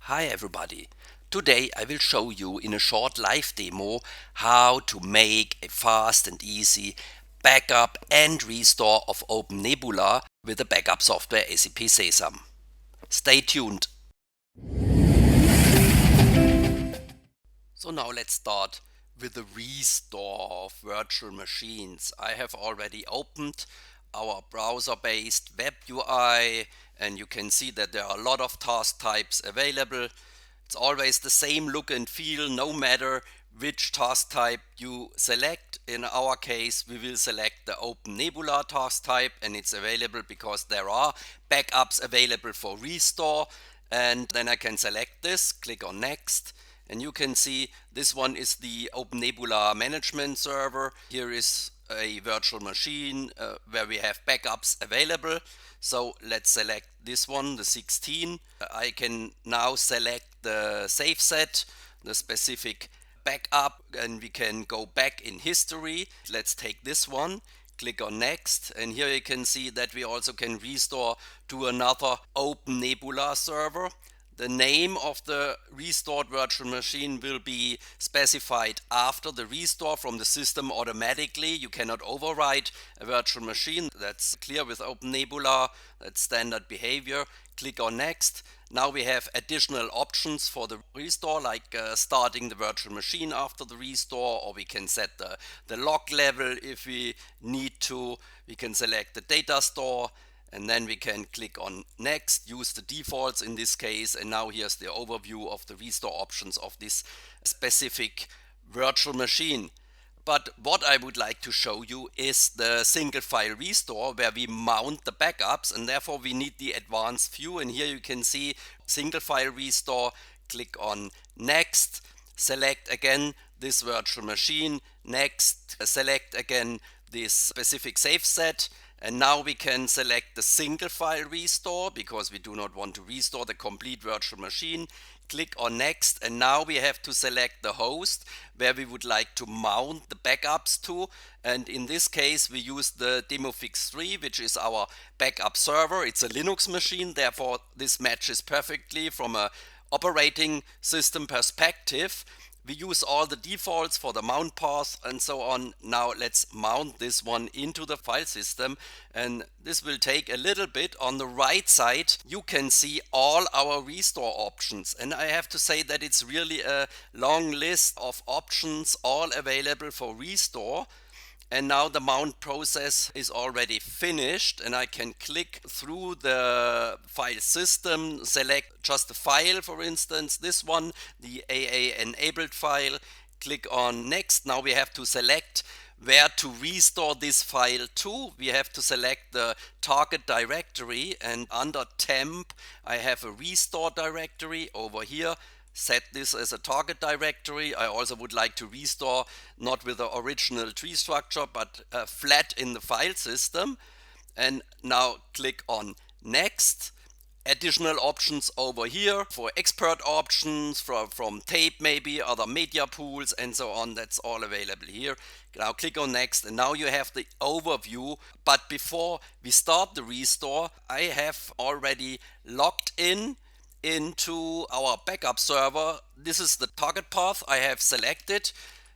Hi everybody. Today I will show you in a short live demo how to make a fast and easy backup and restore of OpenNebula with the backup software SAP Sesam. Stay tuned. So now let's start with the restore of virtual machines. I have already opened our browser-based web UI and you can see that there are a lot of task types available. It's always the same look and feel no matter which task type you select. In our case we will select the OpenNebula task type and it's available because there are backups available for restore, and then I can select this, click on next, and you can see this one is the OpenNebula management server. Here is a virtual machine where we have backups available. So let's select this one, the 16. I can now select the save set, the specific backup, and we can go back in history. Let's take this one, click on next, and here you can see that we also can restore to another OpenNebula server. The name of the restored virtual machine will be specified after the restore from the system automatically. You cannot override a virtual machine. That's clear with OpenNebula. That's standard behavior. Click on next. Now we have additional options for the restore, like starting the virtual machine after the restore, or we can set the log level if we need to. We can select the data store, and then we can click on next, use the defaults in this case, and now here's the overview of the restore options of this specific virtual machine. But what I would like to show you is the single file restore where we mount the backups, and therefore we need the advanced view. And here you can see single file restore, click on next, select again this virtual machine, next, select again this specific save set. And now we can select the single file restore because we do not want to restore the complete virtual machine. Click on next, and now we have to select the host where we would like to mount the backups to. And in this case we use the DemoFix 3, which is our backup server. It's a Linux machine, therefore this matches perfectly from a operating system perspective. We use all the defaults for the mount path and so on. Now let's mount this one into the file system, and this will take a little bit. On the right side you can see all our restore options, and I have to say that it's really a long list of options all available for restore. And now the mount process is already finished, and I can click through the file system, select just the file, for instance this one, the AA enabled file, click on next. Now we have to select where to restore this file to. We have to select the target directory, and under temp I have a restore directory over here. Set this as a target directory. I also would like to restore not with the original tree structure but flat in the file system. And now click on next. Additional options over here for expert options from tape, maybe other media pools and so on. That's all available here. Now click on next, and now you have the overview. But before we start the restore, I have already logged into our backup server. This is the target path I have selected,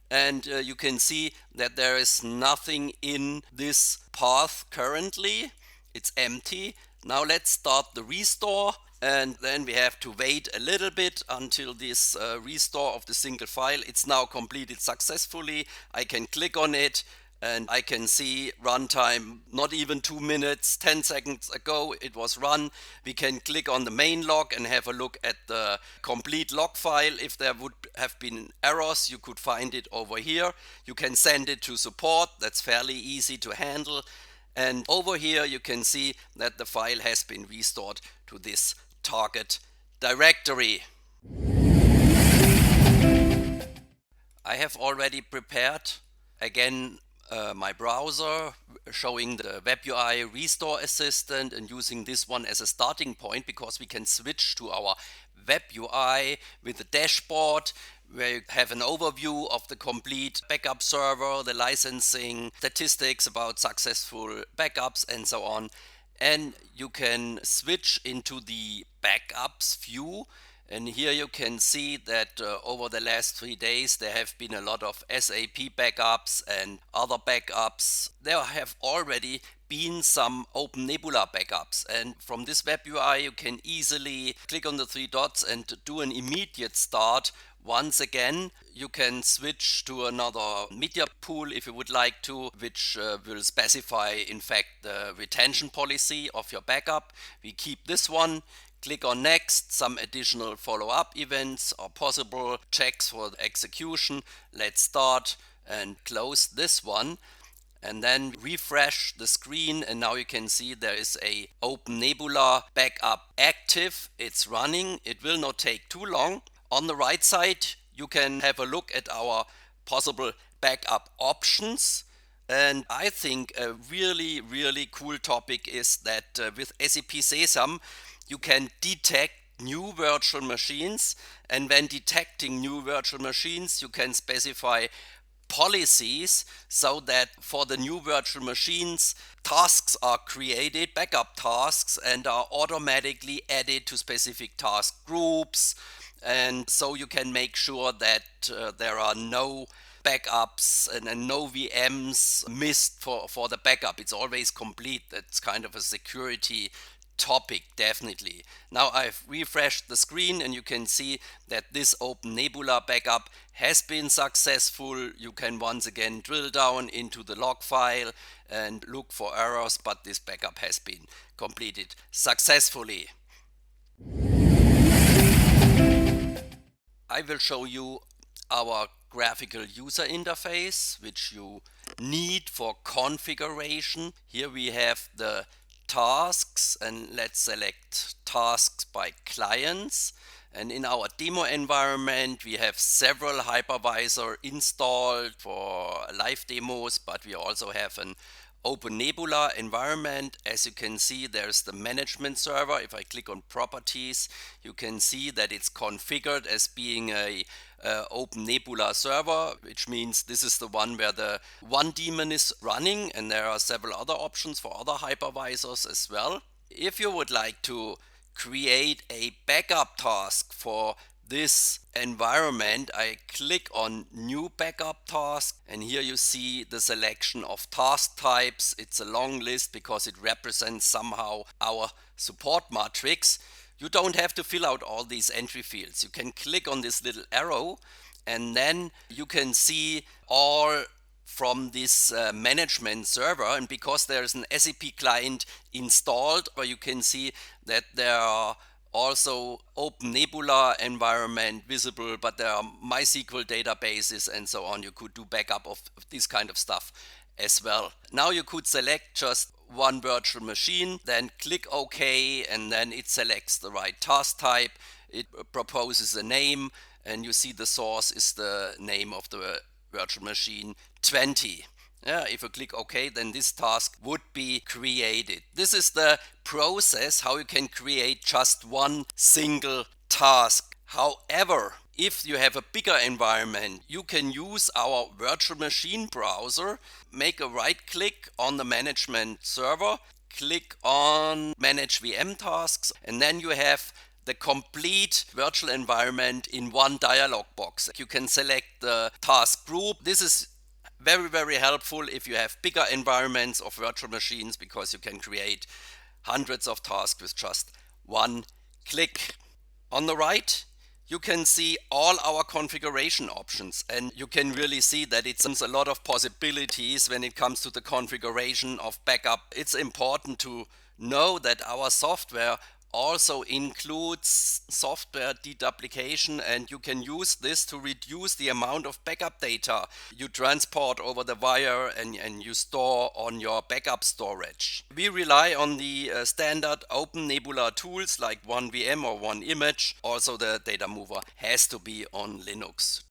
and you can see that there is nothing in this path currently. It's empty. Now let's start the restore, and then we have to wait a little bit until this restore of the single file. It's now completed successfully. I can click on it and I can see runtime not even 2 minutes, 10 seconds ago it was run. We can click on the main log and have a look at the complete log file. If there would have been errors, you could find it over here. You can send it to support. That's fairly easy to handle. And over here you can see that the file has been restored to this target directory. I have already prepared again my browser, showing the web UI restore assistant and using this one as a starting point, because we can switch to our web UI with the dashboard where you have an overview of the complete backup server, the licensing, statistics about successful backups and so on. And you can switch into the backups view And here you can see that over the last 3 days there have been a lot of SAP backups and other backups. There have already been some OpenNebula backups, and from this web UI you can easily click on the three dots and do an immediate start. Once again, you can switch to another media pool if you would like to, which will specify in fact the retention policy of your backup. We keep this one. Click on next. Some additional follow-up events are possible. Checks for the execution. Let's start and close this one. And then refresh the screen, and now you can see there is a OpenNebula backup active. It's running. It will not take too long. On the right side you can have a look at our possible backup options. And I think a really cool topic is that with SAP Sesam you can detect new virtual machines, and when detecting new virtual machines you can specify policies so that for the new virtual machines tasks are created, backup tasks, and are automatically added to specific task groups. And so you can make sure that there are no backups and no VMs missed for the backup. It's always complete. That's kind of a security topic, definitely. Now I've refreshed the screen and you can see that this OpenNebula backup has been successful. You can once again drill down into the log file and look for errors, but this backup has been completed successfully. I will show you our graphical user interface, which you need for configuration. Here we have the tasks, and let's select tasks by clients. And in our demo environment we have several hypervisor installed for live demos, but we also have an OpenNebula environment. As you can see, there's the management server. If I click on properties, you can see that it's configured as being a OpenNebula server, which means this is the one where the one daemon is running, and there are several other options for other hypervisors as well. If you would like to create a backup task for this environment, I click on new backup task, and here you see the selection of task types. It's a long list because it represents somehow our support matrix. You don't have to fill out all these entry fields. You can click on this little arrow and then you can see all from this management server. And because there's an SAP client installed, or you can see that there are also OpenNebula environment visible, but there are MySQL databases and so on. You could do backup of this kind of stuff as well. Now you could select just one virtual machine, then click OK, and then it selects the right task type. It proposes a name, and you see the source is the name of the virtual machine 20. If you click OK, then this task would be created. This is the process how you can create just one single task. However, if you have a bigger environment, you can use our virtual machine browser, make a right click on the management server, click on manage VM tasks, and then you have the complete virtual environment in one dialog box. You can select the task group. This is very helpful if you have bigger environments of virtual machines, because you can create hundreds of tasks with just one click. On the right you can see all our configuration options, and you can really see that it's a lot of possibilities when it comes to the configuration of backup. It's important to know that our software also includes software deduplication, and you can use this to reduce the amount of backup data you transport over the wire and you store on your backup storage. We rely on the standard OpenNebula tools like one VM or one image. Also the data mover has to be on Linux.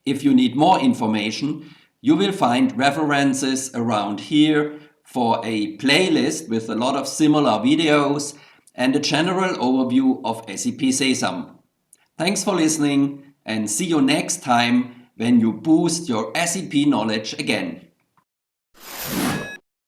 If you need more information, you will find references around here for a playlist with a lot of similar videos and a general overview of SAP Sesam. Thanks for listening, and see you next time when you boost your SAP knowledge again.